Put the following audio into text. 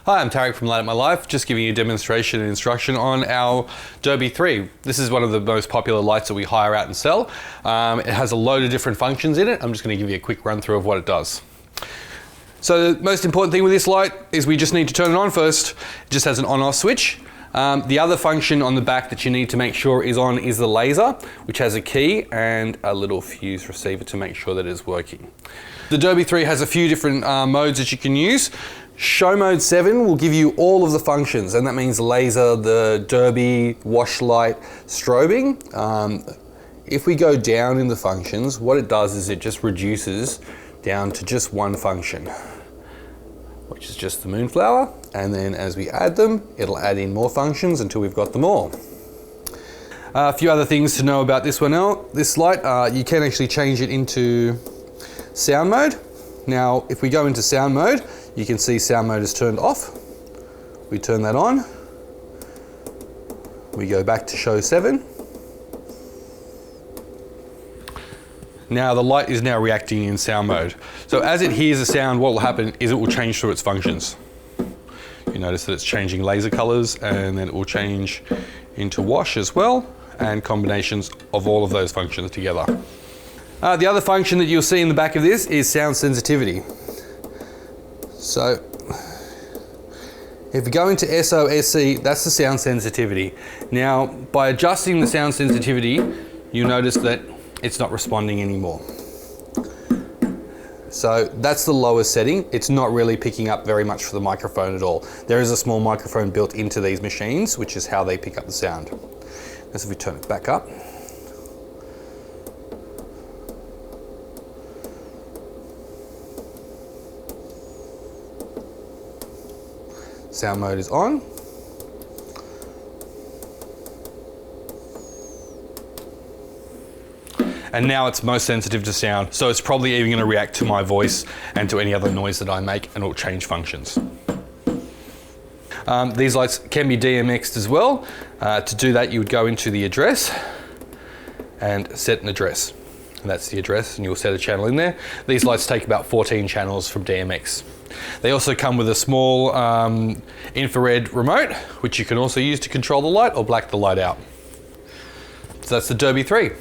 Hi, I'm Tarek from Light Up My Life, just giving you a demonstration and instruction on our DERBY3. This is one of the most popular lights that we hire out and sell. It has a load of different functions in it. I'm just going to give you a quick run through of what it does. So the most important thing with this light is we just need to turn it on first. It just has an on-off switch. The other function on the back that you need to make sure is on is the laser, which has a key and a little fuse receiver to make sure that it is working. The DERBY3 has a few different modes that you can use. Show mode 7 will give you all of the functions, and that means the laser, the derby, wash light, strobing. If we go down in the functions, what it does is it just reduces down to just one function, which is just the moonflower, and then as we add them, it'll add in more functions until we've got them all. A few other things to know about this light, you can actually change it into sound mode. Now, if we go into sound mode, you can see sound mode is turned off. We turn that on. We go back to show 7. Now the light is now reacting in sound mode. So as it hears a sound, what will happen is it will change through its functions. You notice that it's changing laser colors, and then it will change into wash as well, and combinations of all of those functions together. The other function that you'll see in the back of this is sound sensitivity. So if we go into SOSC, that's the sound sensitivity. Now, by adjusting the sound sensitivity, you'll notice that it's not responding anymore. So that's the lowest setting. It's not really picking up very much for the microphone at all. There is a small microphone built into these machines, which is how they pick up the sound. As if we turn it back up. Sound mode is on. And now it's most sensitive to sound, so it's probably even going to react to my voice and to any other noise that I make, and it'll change functions. These lights can be DMX'd as well. To do that, you would go into the address and set an address. And that's the address, and you'll set a channel in there. These lights take about 14 channels from DMX. They also come with a small infrared remote, which you can also use to control the light or black the light out. So that's the DERBY3.